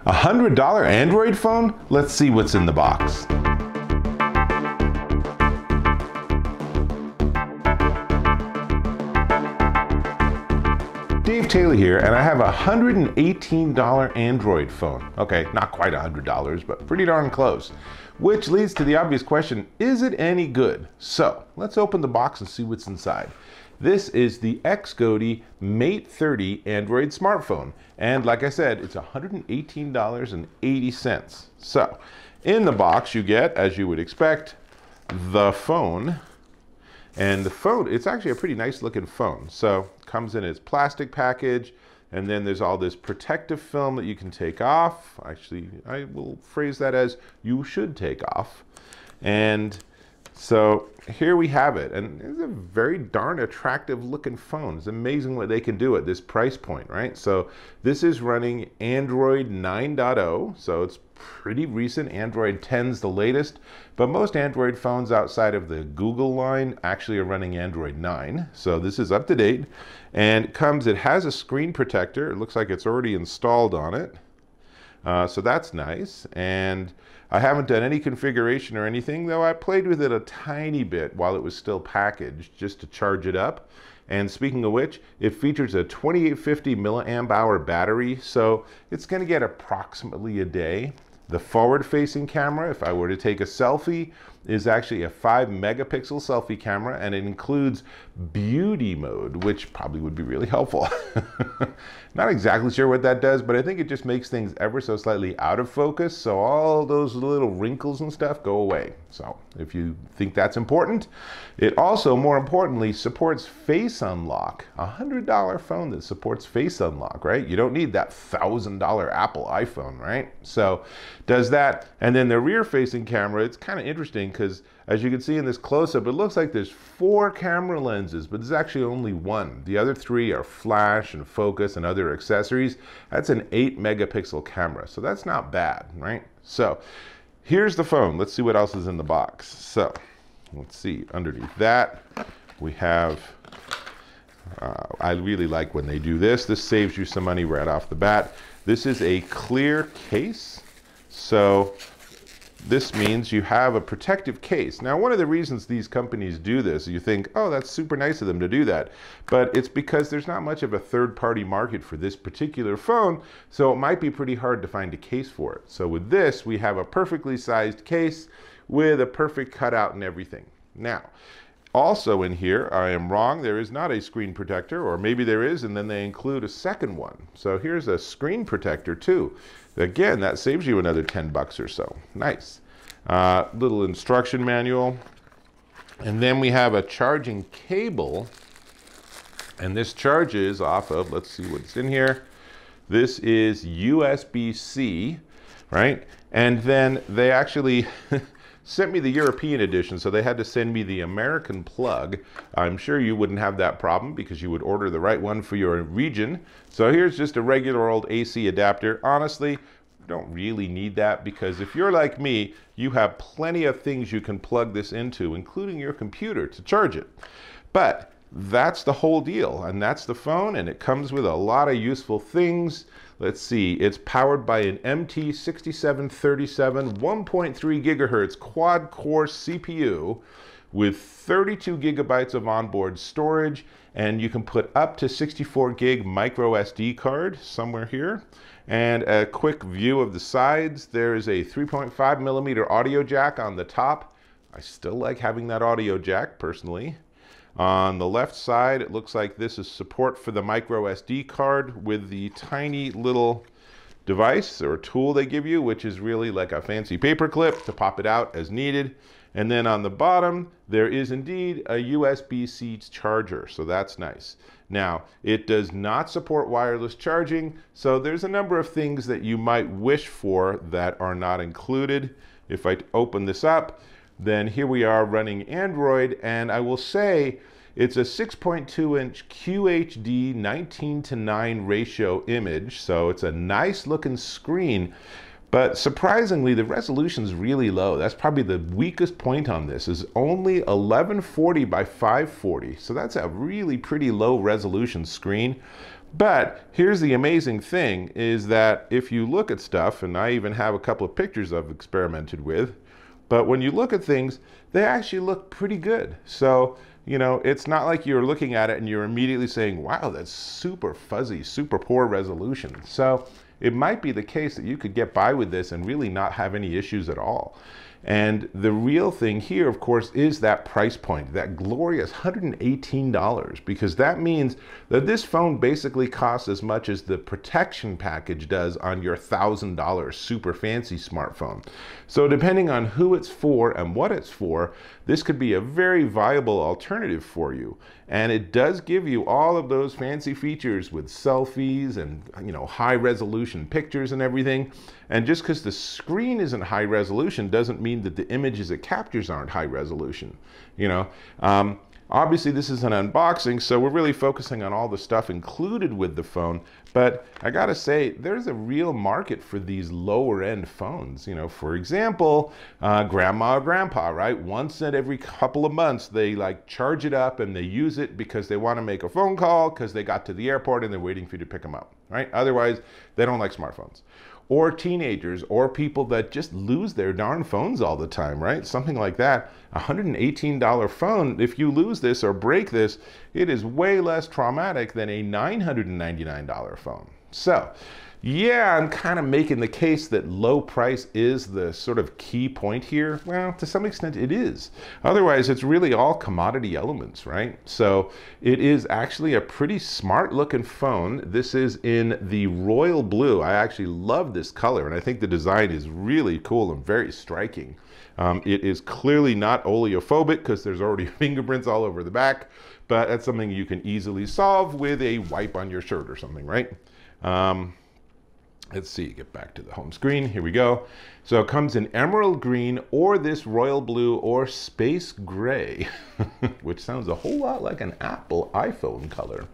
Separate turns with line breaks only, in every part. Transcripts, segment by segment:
$100 Android phone? Let's see what's in the box. Dave Taylor here, and I have a $118 Android phone. Okay, not quite $100, but pretty darn close. Which leads to the obvious question, is it any good? So, let's open the box and see what's inside. This is the Xcode Mate 30 Android smartphone. And like I said, it's $118.80. So, in the box you get, as you would expect, the phone. And the phone, it's actually a pretty nice looking phone. So, it comes in its plastic package, and then there's all this protective film that you can take off. Actually, I will phrase that as you should take off. And so here we have it, and it's a very darn attractive looking phone. It's amazing what they can do at this price point, right? So this is running Android 9.0, so it's pretty recent. Android 10's the latest, but most Android phones outside of the Google line actually are running Android 9. So this is up to date, and it has a screen protector. It looks like it's already installed on it. So that's nice, and I haven't done any configuration or anything, though I played with it a tiny bit while it was still packaged just to charge it up. And speaking of which, it features a 2850 milliamp hour battery, so it's going to get approximately a day. The forward-facing camera, if I were to take a selfie, is actually a 5 megapixel selfie camera, and it includes beauty mode, which probably would be really helpful. Not exactly sure what that does, but I think it just makes things ever so slightly out of focus, so all those little wrinkles and stuff go away. So if you think that's important, it also, more importantly, supports Face Unlock. A $100 phone that supports Face Unlock, right? You don't need that $1,000 Apple iPhone, right? So does that. And then the rear-facing camera, it's kind of interesting because as you can see in this close-up, it looks like there's 4 camera lenses, but there's actually only 1. The other 3 are flash and focus and other accessories. That's an 8 megapixel camera, so that's not bad, right? So here's the phone. Let's see what else is in the box. So let's see, underneath that we have, I really like when they do this. This saves you some money right off the bat. This is a clear case, so this means you have a protective case. Now, one of the reasons these companies do this, you think, oh, that's super nice of them to do that, but it's because there's not much of a third-party market for this particular phone, so it might be pretty hard to find a case for it. So with this, we have a perfectly sized case with a perfect cutout and everything. Now, also in here, I am wrong, there is not a screen protector, or maybe there is, and then they include a second one. So here's a screen protector too. Again, that saves you another 10 bucks or so. Nice. Little instruction manual. And then we have a charging cable, and this charges off of, let's see what's in here. This is USB-C, right? And then they actually sent me the European edition, so they had to send me the American plug. I'm sure you wouldn't have that problem because you would order the right one for your region. So here's just a regular old AC adapter. Honestly, you don't really need that because if you're like me, you have plenty of things you can plug this into, including your computer, to charge it. But that's the whole deal, and that's the phone, and it comes with a lot of useful things. Let's see, it's powered by an MT6737 1.3 gigahertz quad-core CPU with 32 gigabytes of onboard storage, and you can put up to 64 gig micro SD card somewhere here. And a quick view of the sides, there is a 3.5 millimeter audio jack on the top. I still like having that audio jack personally. On the left side, it looks like this is support for the micro SD card with the tiny little device or tool they give you, which is really like a fancy paper clip to pop it out as needed. And then on the bottom, there is indeed a USB-C charger, so that's nice. Now, it does not support wireless charging, so there's a number of things that you might wish for that are not included. If I open this up, then here we are running Android, and I will say it's a 6.2 inch QHD 19:9 ratio image, so it's a nice looking screen, but surprisingly the resolution is really low. That's probably the weakest point on this, is only 1140 by 540, so that's a really pretty low resolution screen. But here's the amazing thing is that if you look at stuff, and I even have a couple of pictures I've experimented with, but when you look at things, they actually look pretty good. So, you know, it's not like you're looking at it and you're immediately saying, wow, that's super fuzzy, super poor resolution. So it might be the case that you could get by with this and really not have any issues at all. And the real thing here, of course, is that price point, that glorious $118, because that means that this phone basically costs as much as the protection package does on your $1,000 super fancy smartphone. So depending on who it's for and what it's for, this could be a very viable alternative for you. And it does give you all of those fancy features with selfies and, you know, high resolution pictures and everything. And just because the screen isn't high resolution doesn't mean that the images it captures aren't high resolution. You know, obviously this is an unboxing, so we're really focusing on all the stuff included with the phone. But I gotta say, there's a real market for these lower end phones. You know, for example, grandma or grandpa, right? Once at every couple of months, they like charge it up and they use it because they want to make a phone call because they got to the airport and they're waiting for you to pick them up, right? Otherwise, they don't like smartphones. Or teenagers, or people that just lose their darn phones all the time, right? Something like that. $118 phone, if you lose this or break this, it is way less traumatic than a $999 phone. So, yeah, I'm kind of making the case that low price is the sort of key point here. Well, to some extent it is. Otherwise, it's really all commodity elements, right? So it is actually a pretty smart looking phone. This is in the royal blue. I actually love this color, and I think the design is really cool and very striking. It is clearly not oleophobic because there's already fingerprints all over the back, but that's something you can easily solve with a wipe on your shirt or something, right? Let's see, get back to the home screen. Here we go. So it comes in emerald green or this royal blue or space gray, which sounds a whole lot like an Apple iPhone color.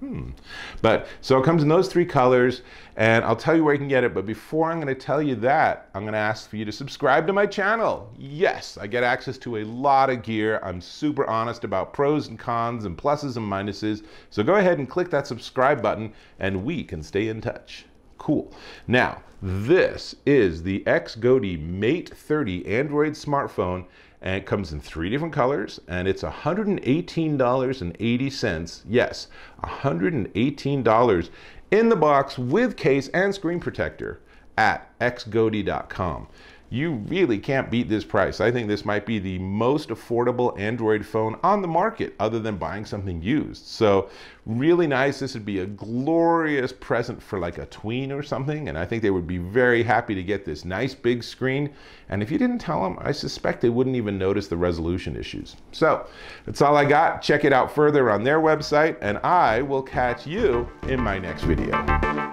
But so it comes in those three colors, and I'll tell you where you can get it. But before I'm going to tell you that, I'm going to ask for you to subscribe to my channel. Yes, I get access to a lot of gear. I'm super honest about pros and cons and pluses and minuses. So go ahead and click that subscribe button and we can stay in touch. Cool. Now, this is the X-Godi Mate 30 Android smartphone, and it comes in 3 different colors, and it's $118.80. Yes, $118 in the box with case and screen protector at xgodi.com. You really can't beat this price. I think this might be the most affordable Android phone on the market other than buying something used. So really nice. This would be a glorious present for like a tween or something. And I think they would be very happy to get this nice big screen. And if you didn't tell them, I suspect they wouldn't even notice the resolution issues. So that's all I got. Check it out further on their website, and I will catch you in my next video.